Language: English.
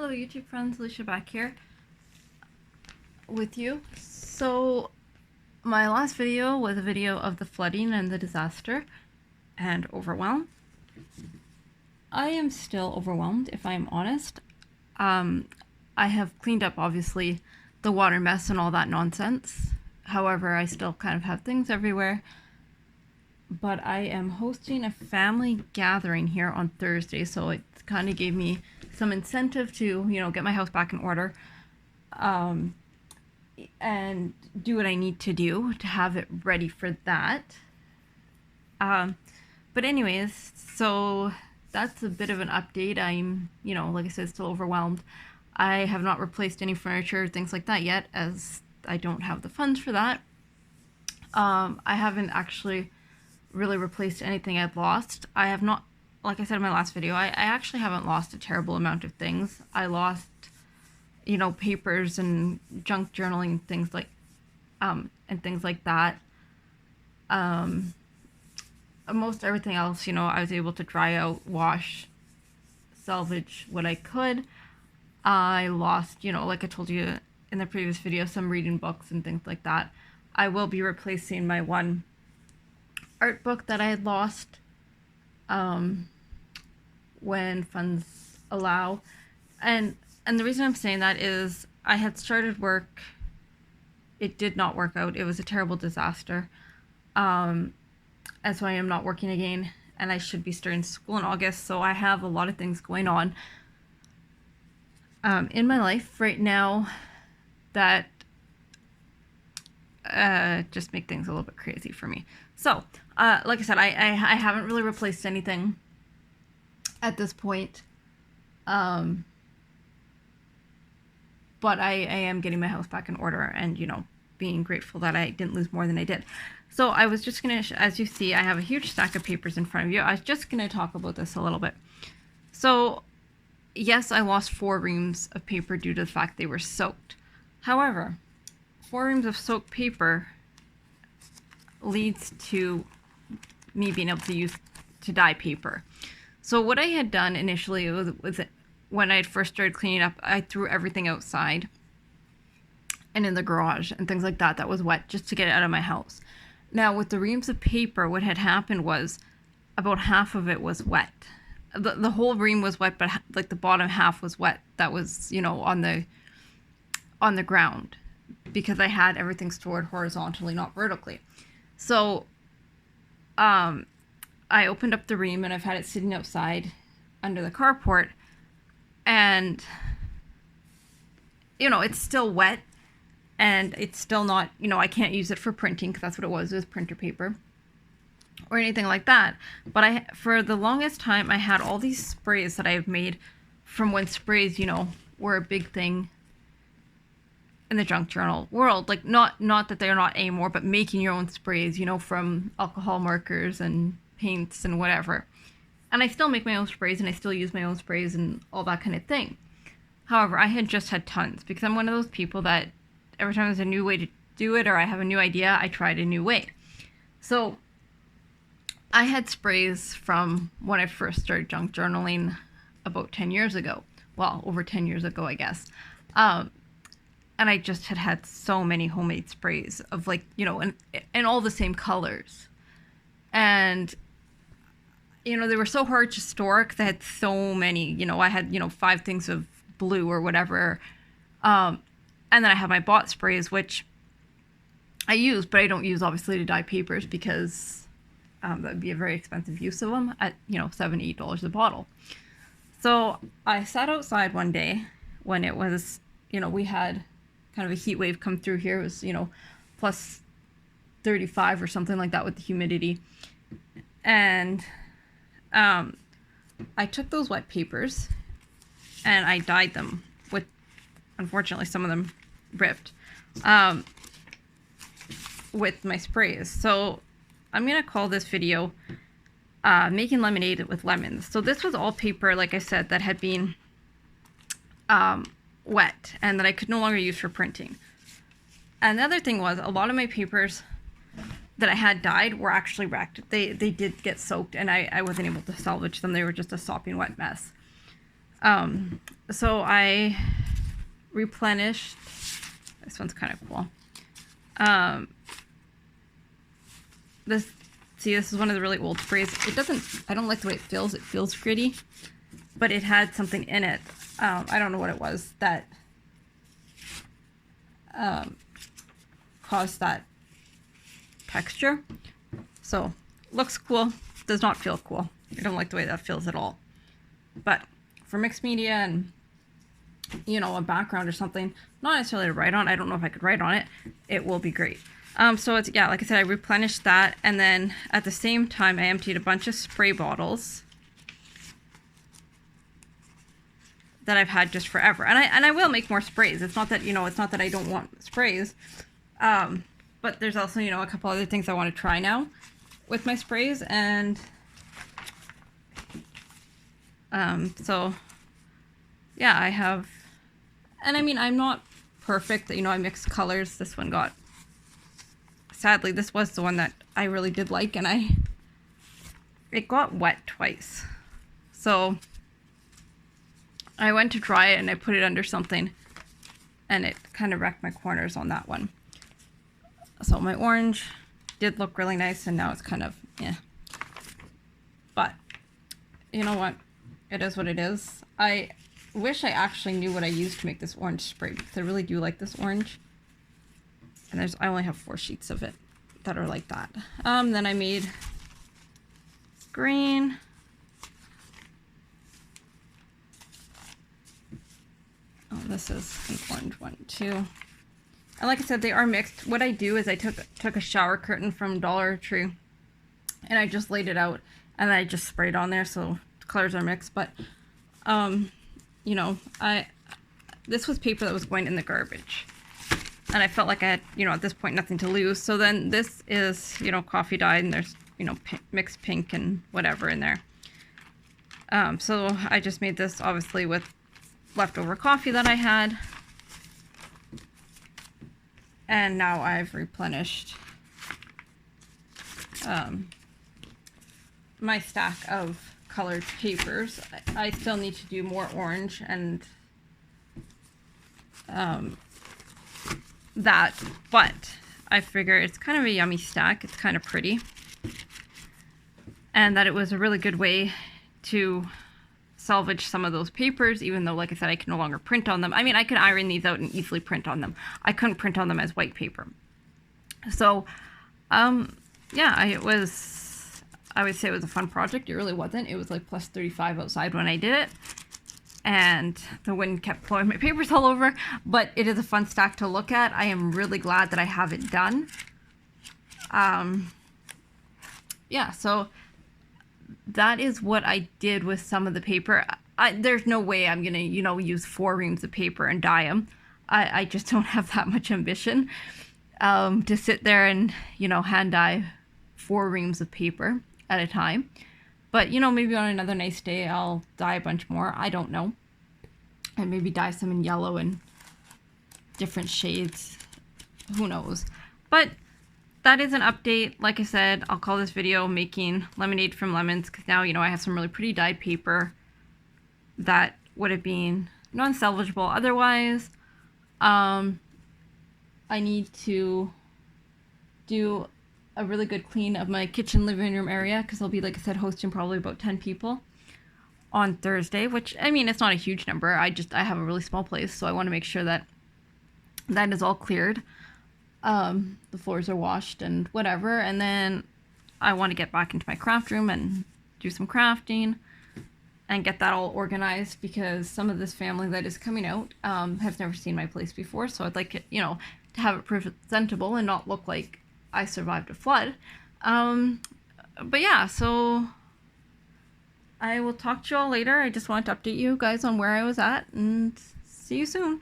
Hello YouTube friends, Alicia back here with you. So my last video was a video of the flooding and the disaster and overwhelm. I am still overwhelmed, if I'm honest. I have cleaned up obviously the water mess and all that nonsense. However, I still kind of have things everywhere. But I am hosting a family gathering here on Thursday, so it kind of gave me some incentive to, get my house back in order, and do what I need to do to have it ready for that. But anyways, so that's a bit of an update. I'm, like I said, still overwhelmed. I have not replaced any furniture, things like that yet, as I don't have the funds for that. I haven't actually really replaced anything I've lost. I have not, like I said in my last video, I actually haven't lost a terrible amount of things. I lost, papers and junk journaling, things like, and things like that. Most everything else, I was able to dry out, wash, salvage what I could. I lost, like I told you in the previous video, some reading books and things like that. I will be replacing my one art book that I had lost when funds allow. And the reason I'm saying that is I had started work. It did not work out. It was a terrible disaster. And so I am not working again, and I should be starting school in August. So I have a lot of things going on in my life right now that just make things a little bit crazy for me. So, like I said, I haven't really replaced anything at this point. But I am getting my house back in order and, being grateful that I didn't lose more than I did. So I was just going to, as you see, I have a huge stack of papers in front of you. I was just going to talk about this a little bit. So, yes, I lost 4 reams of paper due to the fact they were soaked. However, 4 reams of soaked paper leads to me being able to use to dye paper. So what I had done initially was when I had first started cleaning up, I threw everything outside and in the garage and things like that that was wet just to get it out of my house. Now with the reams of paper, what had happened was about half of it was wet. The whole ream was wet, but like the bottom half was wet. That was, on the ground, because I had everything stored horizontally, not vertically. So I opened up the ream and I've had it sitting outside under the carport, and it's still wet and it's still not, I can't use it for printing because that's what it was printer paper or anything like that. But for the longest time, I had all these sprays that I've made from when sprays, were a big thing in the junk journal world. Like, not that they're not anymore, but making your own sprays, from alcohol markers and paints and whatever. And I still make my own sprays and I still use my own sprays and all that kind of thing. However, I had just had tons because I'm one of those people that every time there's a new way to do it or I have a new idea, I try it a new way. So I had sprays from when I first started junk journaling about 10 years ago. Well, over 10 years ago, I guess. And I just had so many homemade sprays of and all the same colors. And, they were so hard to store because I had so many, I had, 5 things of blue or whatever. And then I have my bought sprays, which I use, but I don't use obviously to dye papers because that would be a very expensive use of them at, $7, $8 a bottle. So I sat outside one day when it was, we had kind of a heat wave come through here. It was, plus 35 or something like that with the humidity. And I took those wet papers and I dyed them with, unfortunately, some of them ripped, with my sprays. So I'm going to call this video making lemonade with lemons. So this was all paper, like I said, that had been wet and that I could no longer use for printing. And the other thing was a lot of my papers that I had dyed were actually wrecked. They did get soaked and I wasn't able to salvage them. They were just a sopping wet mess. So I replenished. This one's kind of cool. This is one of the really old sprays. I don't like the way it feels. It feels gritty, but it had something in it. I don't know what it was that caused that texture. So looks cool, does not feel cool. I don't like the way that feels at all. But for mixed media and, you know, a background or something, not necessarily to write on, I don't know if I could write on it, it will be great. So it's, yeah, like I said, I replenished that, and then at the same time I emptied a bunch of spray bottles that I've had just forever. And I will make more sprays. It's not that, you know, it's not that I don't want sprays. But there's also, you know, a couple other things I want to try now with my sprays, and so yeah, I have, and I mean, I'm not perfect, you know, I mixed colors. This one got, sadly, this was the one that I really did like, and it got wet twice. So I went to try it and I put it under something, and it kind of wrecked my corners on that one. So my orange did look really nice, and now it's kind of, yeah. But you know what? It is what it is. I wish I actually knew what I used to make this orange spray, because I really do like this orange. And I only have 4 sheets of it that are like that. Then I made green. Oh, this is an orange one too. And like I said, they are mixed. What I do is I took a shower curtain from Dollar Tree, and I just laid it out, and I just sprayed on there, so the colors are mixed. But you know, this was paper that was going in the garbage, and I felt like I had, you know, at this point nothing to lose. So then this is, you know, coffee dyed, and there's, you know, mixed pink and whatever in there. So I just made this obviously with leftover coffee that I had. And now I've replenished my stack of colored papers. I still need to do more orange and that, but I figure it's kind of a yummy stack. It's kind of pretty. And that it was a really good way to salvage some of those papers, even though, like I said, I can no longer print on them. I mean, I can iron these out and easily print on them. I couldn't print on them as white paper. So, yeah, I would say it was a fun project. It really wasn't. It was like plus 35 outside when I did it, and the wind kept blowing my papers all over, but it is a fun stack to look at. I am really glad that I have it done. Yeah, so that is what I did with some of the paper. There's no way I'm gonna, you know, use 4 reams of paper and dye them. I just don't have that much ambition to sit there and, you know, hand dye 4 reams of paper at a time. But, you know, maybe on another nice day I'll dye a bunch more. I don't know. And maybe dye some in yellow and different shades. Who knows? But that is an update. Like I said, I'll call this video making lemonade from lemons, because now, you know, I have some really pretty dyed paper that would have been non-salvageable otherwise. I need to do a really good clean of my kitchen living room area, because I'll be, like I said, hosting probably about 10 people on Thursday, which, I mean, it's not a huge number. I have a really small place, so I want to make sure that that is all cleared. The floors are washed and whatever, and then I want to get back into my craft room and do some crafting and get that all organized, because some of this family that is coming out has never seen my place before, so I'd like it, you know, to have it presentable and not look like I survived a flood. But yeah, so I will talk to you all later. I just wanted to update you guys on where I was at, and see you soon.